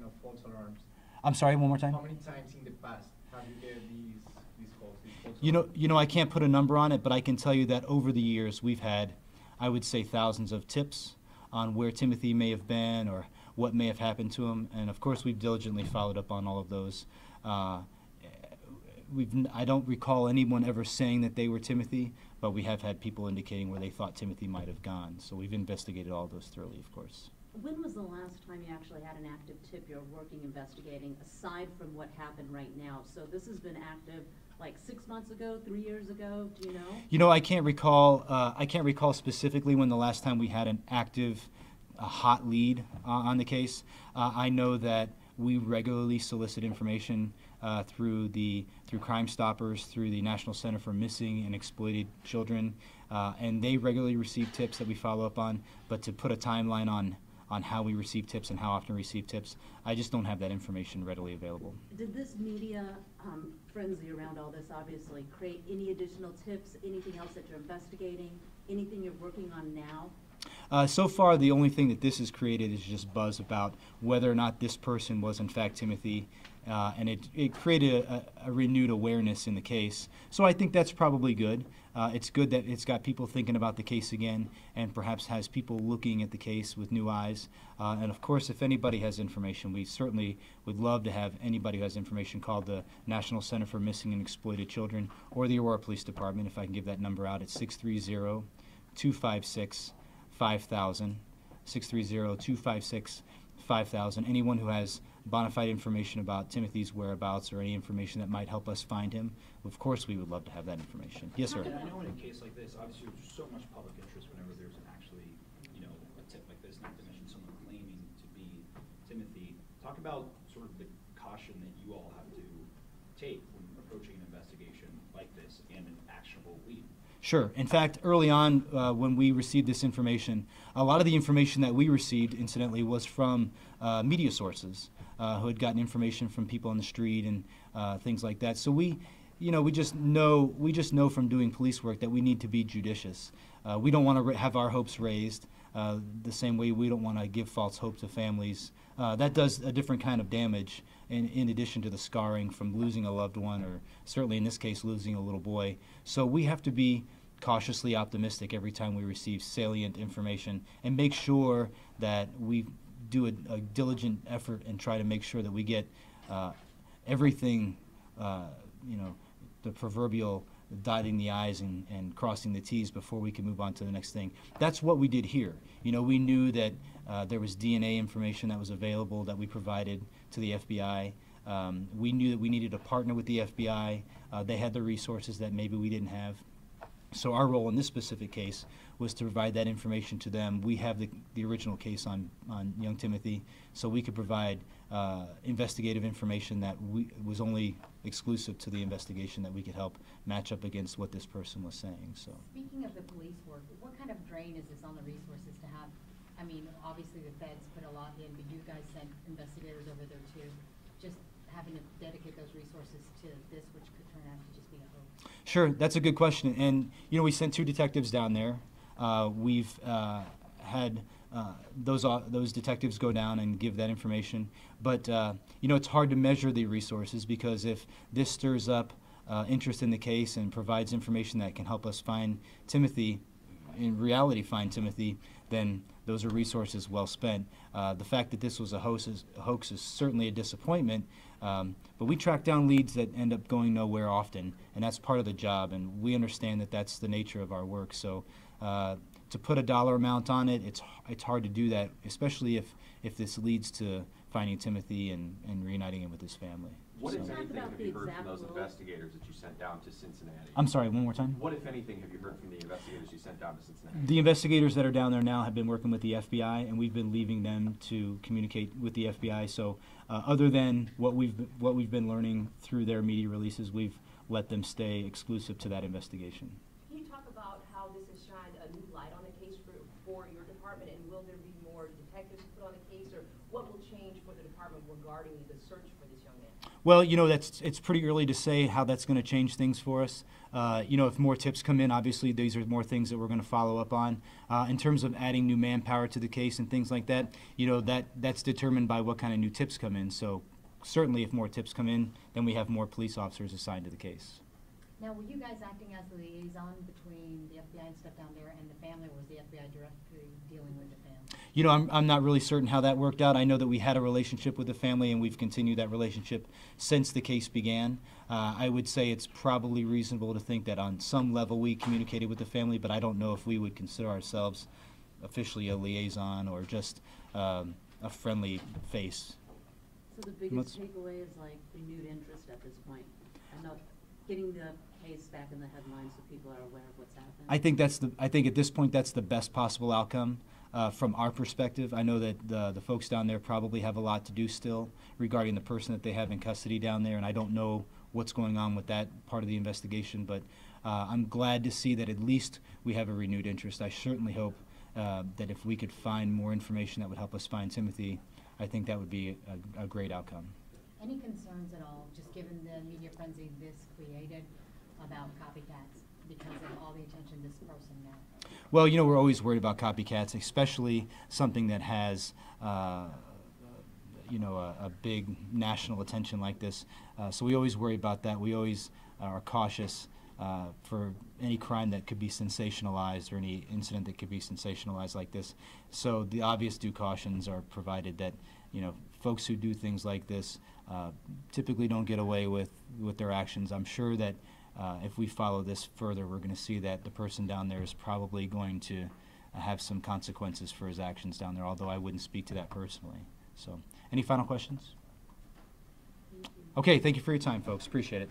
of false alarms? I'm sorry, one more time? How many times in the past have you get these calls, these false I can't put a number on it, but I can tell you that over the years we've had, I would say, thousands of tips on where Timothy may have been or what may have happened to him, and of course we've diligently followed up on all of those. I don't recall anyone ever saying that they were Timothy, but we have had people indicating where they thought Timothy might have gone. So we've investigated all those thoroughly, of course. When was the last time you actually had an active tip you're working investigating, aside from what happened right now? So this has been active like 6 months ago, 3 years ago, do you know? I can't recall. I can't recall specifically when the last time we had an active, hot lead on the case. I know that we regularly solicit information through Crime Stoppers, through the National Center for Missing and Exploited Children, and they regularly receive tips that we follow up on. But to put a timeline on how we receive tips and how often we receive tips, I just don't have that information readily available. Did this media frenzy around all this obviously create any additional tips, anything else that you're investigating, anything you're working on now? So far, the only thing that this has created is just buzz about whether or not this person was in fact Timothy, and it created a renewed awareness in the case. So I think that's probably good. It's good that it's got people thinking about the case again, and perhaps has people looking at the case with new eyes. And of course, if anybody has information, we certainly would love to have anybody who has information call the National Center for Missing and Exploited Children or the Aurora Police Department. If I can give that number out, it's 630-256-5000, 630-256-5000. Anyone who has bona fide information about Timothy's whereabouts or any information that might help us find him, of course we would love to have that information. Yes, sir. And I know in a case like this, obviously there's so much public interest whenever there's actually, a tip like this, not to mention someone claiming to be Timothy. Talk about sort of the caution that you all have to take when approaching an investigation like this and an actionable lead. Sure. In fact, early on when we received this information, a lot of the information that we received, incidentally, was from media sources who had gotten information from people on the street and things like that. So we just know from doing police work that we need to be judicious. We don't want to have our hopes raised the same way we don't want to give false hope to families. That does a different kind of damage in addition to the scarring from losing a loved one, or certainly in this case losing a little boy. So we have to be cautiously optimistic every time we receive salient information and make sure that we do a diligent effort and try to make sure that we get everything, the proverbial dotting the I's and crossing the T's before we can move on to the next thing. That's what we did here. We knew that there was DNA information that was available that we provided to the FBI. We knew that we needed to partner with the FBI. They had the resources that maybe we didn't have. So our role in this specific case was to provide that information to them. We have the original case on young Timothy, so we could provide investigative information that was only exclusive to the investigation that we could help match up against what this person was saying. So, speaking of the police work, what kind of drain is this on the resources to have? I mean, obviously the feds put a lot in, but you guys sent investigators over there too. Just having to dedicate those resources to this, which could turn out to just be a hoax. Sure, that's a good question. And we sent 2 detectives down there. We've had those detectives go down and give that information. But it's hard to measure the resources, because if this stirs up interest in the case and provides information that can help us find Timothy, in reality find Timothy, then those are resources well spent. The fact that this was a hoax is certainly a disappointment, but we track down leads that end up going nowhere often, and that's part of the job, and we understand that that's the nature of our work. So to put a dollar amount on it, it's hard to do that, especially if this leads to finding Timothy and reuniting him with his family. What, so, if anything, have you heard from those investigators that you sent down to Cincinnati? I'm sorry, one more time? What, if anything, have you heard from the investigators you sent down to Cincinnati? The investigators that are down there now have been working with the FBI, and we've been leaving them to communicate with the FBI. So other than what we've been learning through their media releases, we've let them stay exclusive to that investigation. Can you talk about how this has shined a new light on the case for your department, and will there be more detectives put on the case case, or what will change for the department regarding the search for this young man? Well, it's pretty early to say how that's going to change things for us. If more tips come in, obviously these are more things that we're going to follow up on. In terms of adding new manpower to the case and things like that, that's determined by what kind of new tips come in. So certainly if more tips come in, then we have more police officers assigned to the case. Now, were you guys acting as the liaison between the FBI and stuff down there and the family, or was the FBI directly dealing with the family? I'm not really certain how that worked out. I know that we had a relationship with the family, and we've continued that relationship since the case began. I would say it's probably reasonable to think that on some level we communicated with the family, but I don't know if we would consider ourselves officially a liaison or just a friendly face. So the biggest takeaway is like renewed interest at this point. I know getting the case back in the headlines so people are aware of what's happening. I think at this point that's the best possible outcome from our perspective. I know that the folks down there probably have a lot to do still regarding the person that they have in custody down there, and I don't know what's going on with that part of the investigation, but I'm glad to see that at least we have a renewed interest. I certainly hope that if we could find more information that would help us find Timothy, I think that would be a great outcome. Any concerns at all, just given the media frenzy this created about copycats because of all the attention this person got? Well, we're always worried about copycats, especially something that has, a big national attention like this. So we always worry about that. We always are cautious for any crime that could be sensationalized or any incident that could be sensationalized like this. So the obvious due cautions are provided that, folks who do things like this typically don't get away with their actions. I'm sure that if we follow this further, we're going to see that the person down there is probably going to have some consequences for his actions down there, although I wouldn't speak to that personally. So, any final questions? Thank you. Okay, thank you for your time, folks. Appreciate it.